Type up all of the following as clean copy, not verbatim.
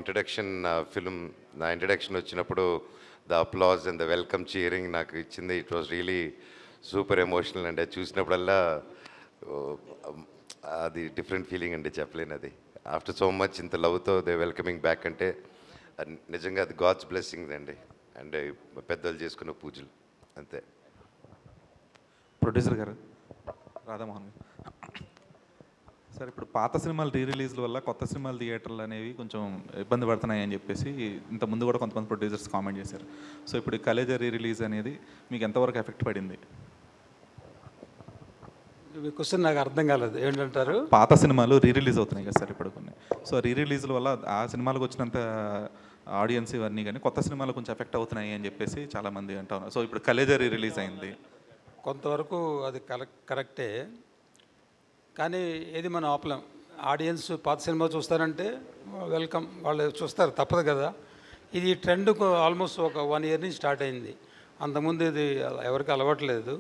Introduction film నా introduction వచ్చినప్పుడు the applause and the welcome cheering నాకు ఇచ్చింది. It was really super emotional అండి. అది చూసినప్పుడల్లా అది డిఫరెంట్ ఫీలింగ్ అండి, చెప్పలేను. అది ఆఫ్టర్ సో మచ్ ఇంత లవ్తో దే వెల్కమింగ్ బ్యాక్ అంటే నిజంగా అది గాడ్స్ బ్లెస్సింగ్స్ అండి. అండ్ పెద్దలు చేసుకున్న పూజలు అంతే. ప్రొడ్యూసర్ గారు రాధామోహన్ గారు సార్, ఇప్పుడు పాత సినిమాలు రీ రిలీజ్ల వల్ల కొత్త సినిమాల థియేటర్లు అనేవి కొంచెం ఇబ్బంది పడుతున్నాయి అని చెప్పేసి ఇంతకుముందు కూడా కొంతమంది ప్రొడ్యూసర్స్ కామెంట్ చేశారు. సో ఇప్పుడు కలేజా రీ రిలీజ్ అనేది మీకు ఎంతవరకు ఎఫెక్ట్ పడింది? క్వశ్చన్ నాకు అర్థం కాలేదు, ఏంటంటారు? పాత సినిమాలు రీ రిలీజ్ అవుతున్నాయి కదా సార్ ఇప్పుడు కొన్ని. సో రీ రిలీజ్ల వల్ల ఆ సినిమాలకు వచ్చినంత ఆడియన్స్ ఇవన్నీ కానీ కొత్త సినిమాలు కొంచెం ఎఫెక్ట్ అవుతున్నాయి అని చెప్పేసి చాలామంది అంటా ఉన్నారు. సో ఇప్పుడు కలేజా రీ రిలీజ్ అయింది, కొంతవరకు అది కరెక్టే, కానీ ఏది మనం ఆపలేం. ఆడియన్స్ పాత సినిమా చూస్తారంటే వెల్కమ్, వాళ్ళు చూస్తారు, తప్పదు కదా. ఇది ట్రెండ్ ఆల్మోస్ట్ ఒక 1 year నుంచి స్టార్ట్ అయింది. అంతకుముందు ఇది ఎవరికి అలవాట్లేదు,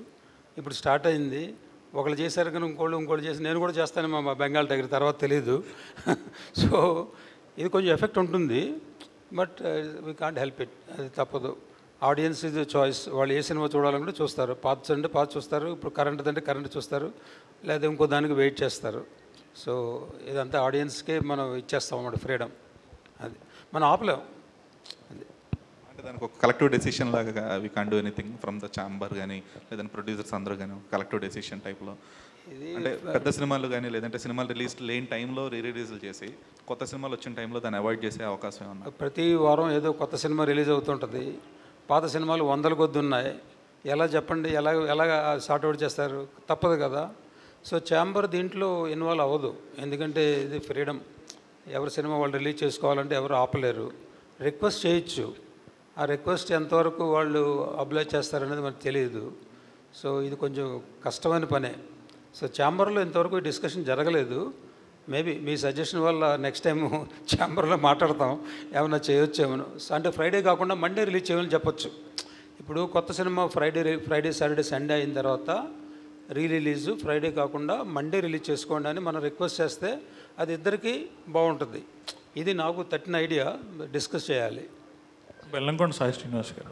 ఇప్పుడు స్టార్ట్ అయింది. ఒకళ్ళు చేశారు కానీ ఇంకోళ్ళు చేసి నేను కూడా చేస్తాను మా బెంగాల్ టైగర్, తర్వాత తెలీదు. సో ఇది కొంచెం ఎఫెక్ట్ ఉంటుంది, but we can't help it, అది తప్పదు. ఆడియన్స్ ఇది చాయిస్, వాళ్ళు ఏ సినిమా చూడాలంటే చూస్తారు. పాత అంటే పాత చూస్తారు, ఇప్పుడు కరెంట్ అంటే కరెంట్ చూస్తారు, లేదా ఇంకో దానికి వెయిట్ చేస్తారు. సో ఇదంతా ఆడియన్స్కే మనం ఇచ్చేస్తాం అన్నమాట ఫ్రీడమ్, అది మనం ఆపలేం. అది అంటే దానికి ఒక కలెక్టివ్ డెసిషన్ లాగా we can do anything from the chamber కానీ లేదంటే ప్రొడ్యూసర్స్ అందరూ కానీ కలెక్టివ్ డెసిషన్ టైప్లో. ఇది అంటే పెద్ద సినిమాలు కానీ లేదంటే సినిమాలు రిలీజ్ లేని టైంలో రీ రిలీజ్లు చేసి కొత్త సినిమాలు వచ్చిన టైంలో దాన్ని అవాయిడ్ చేసే అవకాశం ఏమన్నా? ప్రతి వారం ఏదో కొత్త సినిమా రిలీజ్ అవుతుంటుంది. పాత సినిమాలు 100 కొద్ది ఉన్నాయి. ఎలా చెప్పండి, ఎలా సార్ట్అవుట్ చేస్తారు? తప్పదు కదా. సో ఛాంబర్ దీంట్లో ఇన్వాల్వ్ అవ్వదు, ఎందుకంటే ఇది ఫ్రీడమ్. ఎవరి సినిమా వాళ్ళు రిలీజ్ చేసుకోవాలంటే ఎవరు ఆపలేరు. రిక్వెస్ట్ చేయొచ్చు, ఆ రిక్వెస్ట్ ఎంతవరకు వాళ్ళు అబ్లై చేస్తారనేది మనకు తెలియదు. సో ఇది కొంచెం కష్టమైన పనే. సో ఛాంబర్లో ఇంతవరకు డిస్కషన్ జరగలేదు. మేబీ మీ సజెషన్ వల్ల నెక్స్ట్ టైం ఛాంబర్లో మాట్లాడతాం, ఏమైనా చేయొచ్చేమో. అంటే ఫ్రైడే కాకుండా మండే రిలీజ్ చేయమని చెప్పొచ్చు. ఇప్పుడు కొత్త సినిమా ఫ్రైడే సాటర్డే సండే అయిన తర్వాత రీ రిలీజు ఫ్రైడే కాకుండా మండే రిలీజ్ చేసుకోండి అని మనం రిక్వెస్ట్ చేస్తే అది ఇద్దరికీ బాగుంటుంది. ఇది నాకు తట్టిన ఐడియా, డిస్కస్ చేయాలి. బెల్లంకొండ సాయి శ్రీనివాస్ గారు.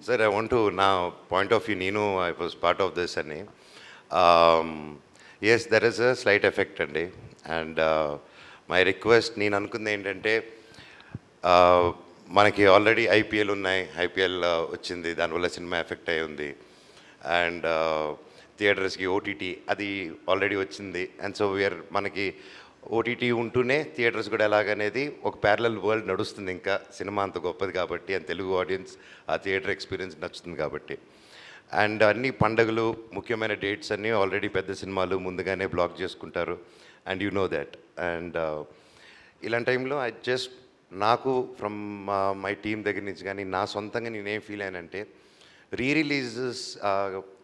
సార్, ఐ వాంట్ టు, నా పాయింట్ ఆఫ్ వ్యూ, నేను I was part of this అని. Yes, there is a slight effect అండి. అండ్ మై రిక్వెస్ట్, నేను అనుకుంది ఏంటంటే, మనకి ఆల్రెడీ ఐపీఎల్ ఉన్నాయి, ఐపీఎల్ వచ్చింది, దానివల్ల సినిమా ఎఫెక్ట్ అయి ఉంది. అండ్ థియేటర్స్కి ఓటీటీ అది ఆల్రెడీ వచ్చింది. అండ్ సో మనకి ఓటీటీ ఉంటూనే థియేటర్స్ కూడా ఎలాగనేది ఒక ప్యారలల్ వరల్డ్ నడుస్తుంది. ఇంకా సినిమా అంత గొప్పది కాబట్టి, అండ్ తెలుగు ఆడియన్స్ ఆ థియేటర్ ఎక్స్పీరియన్స్ నచ్చుతుంది కాబట్టి. అండ్ అన్ని పండుగలు, ముఖ్యమైన డేట్స్ అన్నీ ఆల్రెడీ పెద్ద సినిమాలు ముందుగానే బ్లాక్ చేసుకుంటారు, and you know that. And ఇలాంటి టైంలో నాకు ఫ్రమ్ మై టీమ్ దగ్గర నుంచి కానీ నా సొంతంగా నేనేం ఫీల్ అయ్యానంటే, రీ రిలీజెస్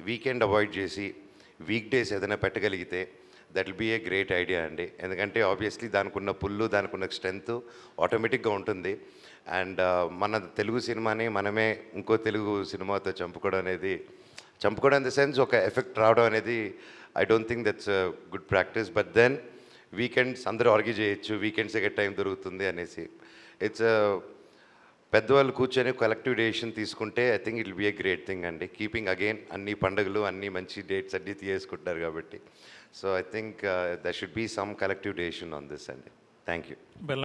వీకెండ్ అవాయిడ్ చేసి వీక్ డేస్ ఏదైనా పెట్టగలిగితే that will be a great idea అండి. ఎందుకంటే ఆబ్వియస్లీ దానికి ఉన్న పుల్లు, దానికి ఉన్న స్ట్రెంత్ ఆటోమేటిక్గా ఉంటుంది. అండ్ మన తెలుగు సినిమాని మనమే ఇంకో తెలుగు సినిమాతో చంపుకోవడం ఇన్ ద సెన్స్ ఒక ఎఫెక్ట్ రావడం అనేది I don't think that's good practice. But then weekends అందరూ ఆర్గ్యూ చేయొచ్చు, వీకెండ్స్కే టైం దొరుకుతుంది అనేసి. ఇట్స్ పెద్దవాళ్ళు కూర్చొని కలెక్టివ్ డెసిషన్ తీసుకుంటే I think it will be a great thing అండి. కీపింగ్ అగైన్ అన్ని పండుగలు, అన్ని మంచి డేట్స్ అన్నీ తీసుకుంటారు కాబట్టి. So I think there should be some collective decision on this అండి. Thank you.